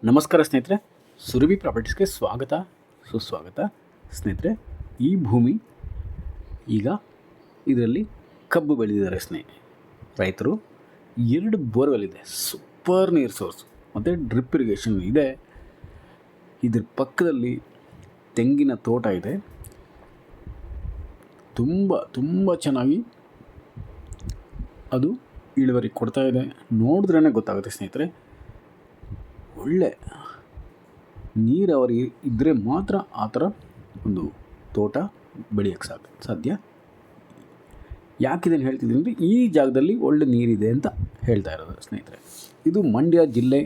ನಮಸ್ಕಾರ ಸ್ನೇಹಿತರೆ, ಸುರಭಿ ಪ್ರಾಪರ್ಟೀಸ್ಗೆ ಸ್ವಾಗತ ಸುಸ್ವಾಗತ. ಸ್ನೇಹಿತರೆ, ಈ ಭೂಮಿ ಈಗ ಇದರಲ್ಲಿ ಕಬ್ಬು ಬೆಳೆದಿದ್ದಾರೆ ರೈತರು. 2 ಬೋರ್ವೆಲ್ ಇದೆ, ಸೂಪರ್ ನೀರು ಸೋರ್ಸ್ ಮತ್ತು ಡ್ರಿಪ್ ಇರಿಗೇಷನ್ ಇದೆ. ಇದ್ರ ಪಕ್ಕದಲ್ಲಿ ತೆಂಗಿನ ತೋಟ ಇದೆ. ತುಂಬ ಚೆನ್ನಾಗಿ ಅದು ಇಳುವರಿ ಕೊಡ್ತಾ ಇದೆ. ನೋಡಿದ್ರೇ ಗೊತ್ತಾಗುತ್ತೆ ಸ್ನೇಹಿತರೆ, ಒಳ್ಳೆ ನೀರಾವರಿ ಇದ್ದರೆ ಮಾತ್ರ ಆ ಥರ ಒಂದು ತೋಟ ಬೆಳೆಯೋಕ್ಕೆ ಸಾಧ್ಯ. ಯಾಕಿದನ್ನು ಹೇಳ್ತಿದ್ದೀನಿ ಅಂದರೆ, ಈ ಜಾಗದಲ್ಲಿ ಒಳ್ಳೆ ನೀರಿದೆ ಅಂತ ಹೇಳ್ತಾ ಇರೋದು ಸ್ನೇಹಿತರೆ. ಇದು ಮಂಡ್ಯ ಜಿಲ್ಲೆ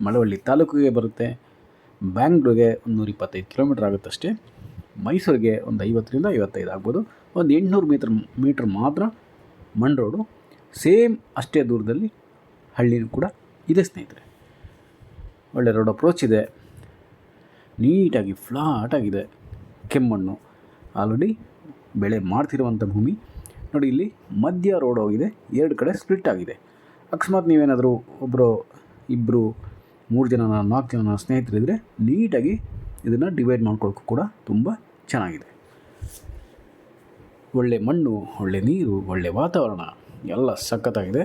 ಮಳವಳ್ಳಿ ತಾಲೂಕಿಗೆ ಬರುತ್ತೆ. ಬ್ಯಾಂಗ್ಳೂರಿಗೆ 125 ಕಿಲೋಮೀಟ್ರ್ ಆಗುತ್ತಷ್ಟೇ. ಮೈಸೂರಿಗೆ ಒಂದು 50ರಿಂದ 55 ಆಗ್ಬೋದು. ಒಂದು 800 ಮೀಟ್ರ್ ಮಾತ್ರ ಮಣ್ ರೋಡು. ಸೇಮ್ ಅಷ್ಟೇ ದೂರದಲ್ಲಿ ಹಳ್ಳಿನೂ ಕೂಡ ಇದೆ ಸ್ನೇಹಿತರೆ. ಒಳ್ಳೆ ರೋಡ್ ಅಪ್ರೋಚ್ ಇದೆ, ನೀಟಾಗಿ ಫ್ಲಾಟಾಗಿದೆ, ಕೆಮ್ಮಣ್ಣು. ಆಲ್ರೆಡಿ ಬೆಳೆ ಮಾಡ್ತಿರುವಂಥ ಭೂಮಿ ನೋಡಿ. ಇಲ್ಲಿ ಮಧ್ಯ ರೋಡ್ ಹೋಗಿದೆ, 2 ಕಡೆ ಸ್ಪ್ಲಿಟ್ ಆಗಿದೆ. ಅಕಸ್ಮಾತ್ ನೀವೇನಾದರೂ ಒಬ್ಬರು 2 3 ಜನ 4 ಜನ ಸ್ನೇಹಿತರಿದ್ದರೆ ನೀಟಾಗಿ ಇದನ್ನು ಡಿವೈಡ್ ಮಾಡ್ಕೊಳ್ಳೋಕ್ಕೂ ಕೂಡ ತುಂಬ ಚೆನ್ನಾಗಿದೆ. ಒಳ್ಳೆ ಮಣ್ಣು, ಒಳ್ಳೆ ನೀರು, ಒಳ್ಳೆ ವಾತಾವರಣ ಎಲ್ಲ ಸಖತ್ತಾಗಿದೆ.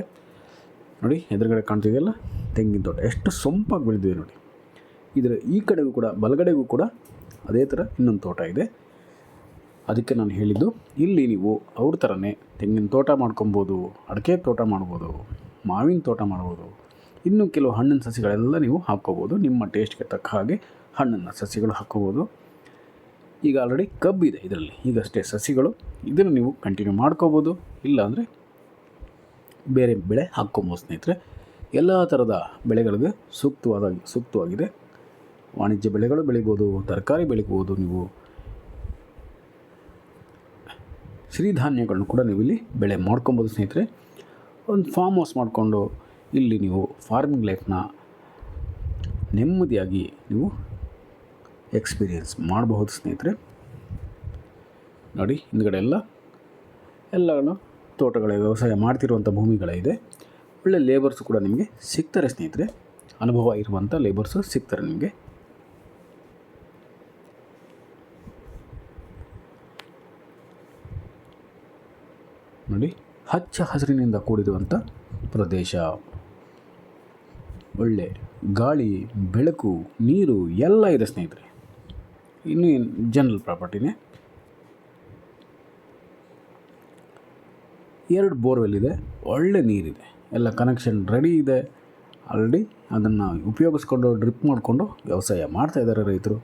ನೋಡಿ, ಎದುರುಗಡೆ ಕಾಣ್ತಿದೆಯಲ್ಲ ತೆಂಗಿನ ತೋಟ, ಎಷ್ಟು ಸೊಂಪಾಗಿ ಬೆಳೆದಿದೆ ನೋಡಿ. ಇದರ ಈ ಕಡೆಗೂ ಕೂಡ ಬಲಗಡೆಗೂ ಕೂಡ ಅದೇ ಥರ ಇನ್ನೊಂದು ತೋಟ ಇದೆ. ಅದಕ್ಕೆ ನಾನು ಹೇಳಿದ್ದು, ಇಲ್ಲಿ ನೀವು ಅವ್ರ ಥರನೇ ತೆಂಗಿನ ತೋಟ ಮಾಡ್ಕೊಬೋದು, ಅಡಿಕೆ ತೋಟ ಮಾಡ್ಬೋದು, ಮಾವಿನ ತೋಟ ಮಾಡ್ಬೋದು, ಇನ್ನೂ ಕೆಲವು ಹಣ್ಣಿನ ಸಸಿಗಳೆಲ್ಲ ನೀವು ಹಾಕ್ಕೋಬೋದು. ನಿಮ್ಮ ಟೇಸ್ಟ್ಗೆ ತಕ್ಕ ಹಾಗೆ ಹಣ್ಣಿನ ಸಸಿಗಳು ಹಾಕ್ಕೋಬೋದು. ಈಗ ಆಲ್ರೆಡಿ ಕಬ್ಬಿದೆ ಇದರಲ್ಲಿ, ಈಗಷ್ಟೇ ಸಸಿಗಳು. ಇದನ್ನು ನೀವು ಕಂಟಿನ್ಯೂ ಮಾಡ್ಕೋಬೋದು, ಇಲ್ಲಾಂದರೆ ಬೇರೆ ಬೆಳೆ ಹಾಕ್ಕೊಬೋದು ಸ್ನೇಹಿತರೆ. ಎಲ್ಲ ಥರದ ಬೆಳೆಗಳಿಗೆ ಸೂಕ್ತವಾಗಿದೆ. ವಾಣಿಜ್ಯ ಬೆಳೆಗಳು ಬೆಳಿಬೋದು, ತರಕಾರಿ ಬೆಳಿಬೋದು, ನೀವು ಸಿರಿಧಾನ್ಯಗಳನ್ನು ಕೂಡ ನೀವು ಇಲ್ಲಿ ಬೆಳೆ ಮಾಡ್ಕೊಬೋದು ಸ್ನೇಹಿತರೆ. ಒಂದು ಫಾರ್ಮ್ ಹೌಸ್ ಮಾಡಿಕೊಂಡು ಇಲ್ಲಿ ನೀವು ಫಾರ್ಮಿಂಗ್ ಲೈಫ್ನ ನೆಮ್ಮದಿಯಾಗಿ ನೀವು ಎಕ್ಸ್ಪೀರಿಯೆನ್ಸ್ ಮಾಡಬಹುದು ಸ್ನೇಹಿತರೆ. ನೋಡಿ, ಹಿಂದ್ಗಡೆ ಎಲ್ಲಗಳು ತೋಟಗಳ ವ್ಯವಸಾಯ ಮಾಡ್ತಿರುವಂಥ ಭೂಮಿಗಳಿದೆ. ಒಳ್ಳೆ ಲೇಬರ್ಸು ಕೂಡ ನಿಮಗೆ ಸಿಗ್ತಾರೆ ಸ್ನೇಹಿತರೆ, ಅನುಭವ ಇರುವಂಥ ಲೇಬರ್ಸು ಸಿಗ್ತಾರೆ ನಿಮಗೆ. ನೋಡಿ, ಹಚ್ಚ ಹಸಿರಿನಿಂದ ಕೂಡಿರುವಂಥ ಪ್ರದೇಶ, ಒಳ್ಳೆ ಗಾಳಿ, ಬೆಳಕು, ನೀರು ಎಲ್ಲ ಇದೆ ಸ್ನೇಹಿತರೆ. ಇನ್ನೂ ಜನರಲ್ ಪ್ರಾಪರ್ಟಿನೇ. 2 ಬೋರ್ವೆಲ್ ಇದೆ, ಒಳ್ಳೆ ನೀರಿದೆ, ಎಲ್ಲ ಕನೆಕ್ಷನ್ ರೆಡಿ ಇದೆ. ಆಲ್ರೆಡಿ ಅದನ್ನು ಉಪಯೋಗಿಸ್ಕೊಂಡು ಡ್ರಿಪ್ ಮಾಡಿಕೊಂಡು ವ್ಯವಸಾಯ ಮಾಡ್ತಾಯಿದ್ದಾರೆ ರೈತರು.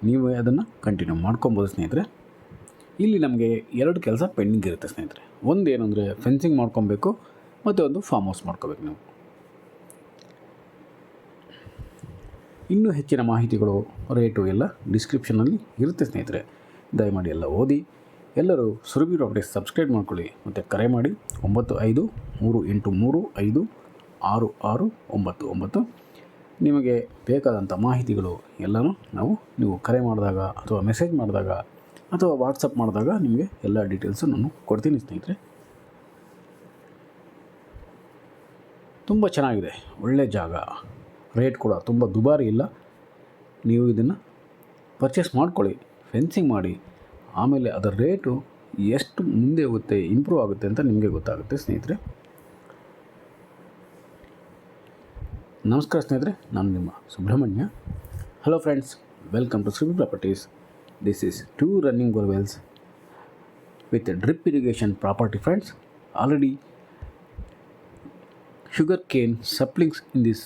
ನೀವು ಅದನ್ನು ಕಂಟಿನ್ಯೂ ಮಾಡ್ಕೊಬೋದು ಸ್ನೇಹಿತರೆ. ಇಲ್ಲಿ ನಮಗೆ 2 ಕೆಲಸ ಪೆಂಡಿಂಗ್ ಇರುತ್ತೆ ಸ್ನೇಹಿತರೆ. ಒಂದು ಏನಂದರೆ ಫೆನ್ಸಿಂಗ್ ಮಾಡ್ಕೊಬೇಕು, ಮತ್ತು ಒಂದು ಫಾರ್ಮ್ ಹೌಸ್ ಮಾಡ್ಕೋಬೇಕು ನೀವು. ಇನ್ನೂ ಹೆಚ್ಚಿನ ಮಾಹಿತಿಗಳು, ರೇಟು ಎಲ್ಲ ಡಿಸ್ಕ್ರಿಪ್ಷನಲ್ಲಿ ಇರುತ್ತೆ ಸ್ನೇಹಿತರೆ. ದಯಮಾಡಿ ಎಲ್ಲ ಓದಿ. ಎಲ್ಲರೂ ಸುರಭಿ ಪ್ರಾಪರ್ಟೀಸ್ ಸಬ್ಸ್ಕ್ರೈಬ್ ಮಾಡ್ಕೊಳ್ಳಿ ಮತ್ತು ಕರೆ ಮಾಡಿ 9538366699. ನಿಮಗೆ ಬೇಕಾದಂಥ ಮಾಹಿತಿಗಳು ಎಲ್ಲನೂ ನೀವು ಕರೆ ಮಾಡಿದಾಗ ಅಥವಾ ಮೆಸೇಜ್ ಮಾಡಿದಾಗ ಅಥವಾ ವಾಟ್ಸಪ್ ಮಾಡಿದಾಗ ನಿಮಗೆ ಎಲ್ಲ ಡೀಟೇಲ್ಸು ನಾನು ಕೊಡ್ತೀನಿ ಸ್ನೇಹಿತರೆ. ತುಂಬ ಚೆನ್ನಾಗಿದೆ, ಒಳ್ಳೆ ಜಾಗ, ರೇಟ್ ಕೂಡ ತುಂಬ ದುಬಾರಿ ಇಲ್ಲ. ನೀವು ಇದನ್ನು ಪರ್ಚೇಸ್ ಮಾಡ್ಕೊಳ್ಳಿ, ಫೆನ್ಸಿಂಗ್ ಮಾಡಿ, ಆಮೇಲೆ ಅದರ ರೇಟು ಎಷ್ಟು ಮುಂದೆ ಹೋಗುತ್ತೆ, ಇಂಪ್ರೂವ್ ಆಗುತ್ತೆ ಅಂತ ನಿಮಗೆ ಗೊತ್ತಾಗುತ್ತೆ ಸ್ನೇಹಿತರೆ. ನಮಸ್ಕಾರ ಸ್ನೇಹಿತರೆ, ನಾನು ನಿಮ್ಮ Subrahmanya. Hello friends, welcome to Surabhi properties. This is 2 running borewells with drip irrigation property friends. Already sugarcane saplings in this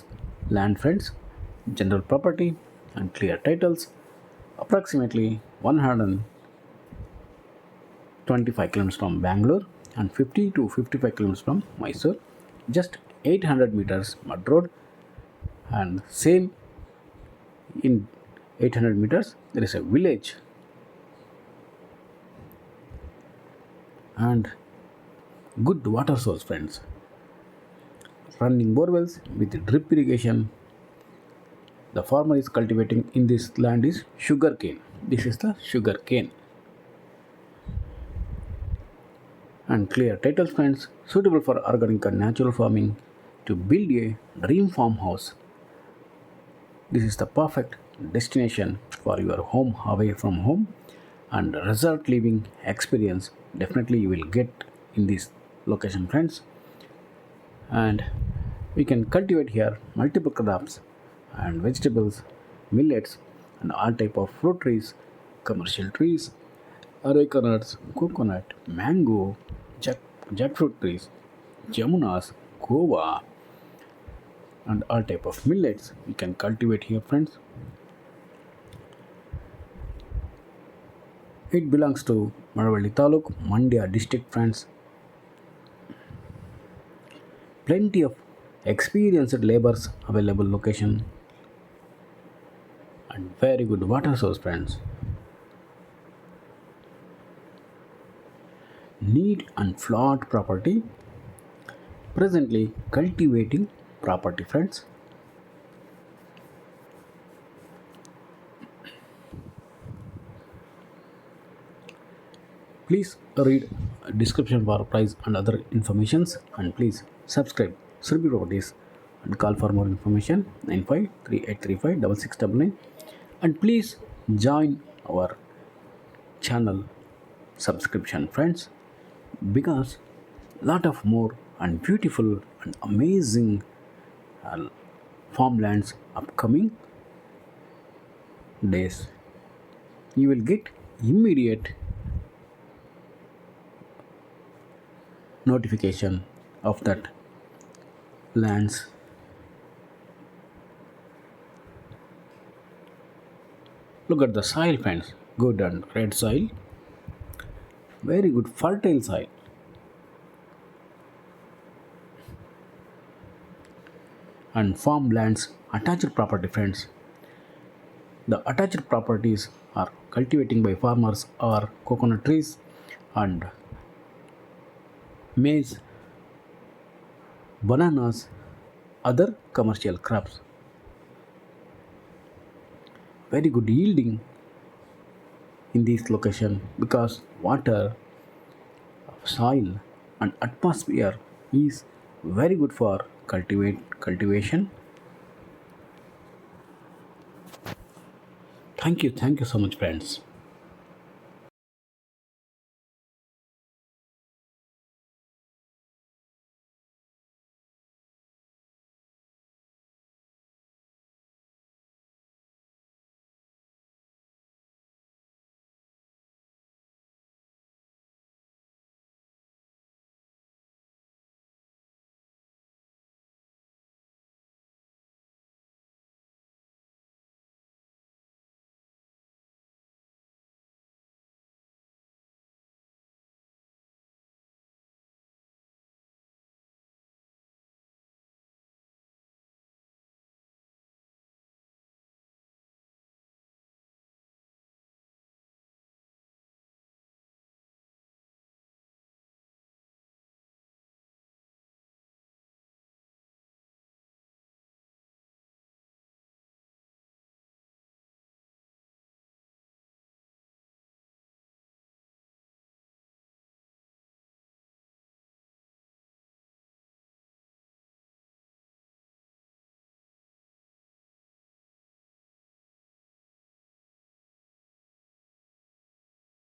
land friends. General property and clear titles. Approximately 125 km from Bangalore and 50 to 55 km from Mysore. Just 800 meters mud road, and same in 800 meters there is a village and good water source friends. Running borewells with drip irrigation. The farmer is cultivating in this land is sugarcane. This is the sugarcane. And clear title friends, suitable for organic and natural farming, to build a dream farmhouse This is the perfect destination for your home away from home and resort living experience. Definitely you will get in this location, friends. And we can cultivate here multiple crops and vegetables, millets, and all type of fruit trees, commercial trees, areca nuts, coconut, mango, jack, jackfruit trees, jamunas, guava, and all type of millets we can cultivate here, friends. It belongs to Malavalli Taluk, Mandya district, friends. Plenty of experienced laborers available location and very good water source, friends. Neat and flat property, presently cultivating property, friends. Please read description for price and other informations, and please subscribe Surabhi Properties and call for more information 9538356699, and please join our channel subscription, friends, because lot of more and beautiful and amazing uh, farmlands upcoming days. You will get immediate notification of that lands. Look at the soil, friends. Good and red soil, very good fertile soil. And farmlands attached property, friends. The attached properties are cultivating by farmers are coconut trees and maize, bananas, other commercial crops. Very good yielding in this location because water, soil, and atmosphere is very good for cultivation. Thank you so much, friends.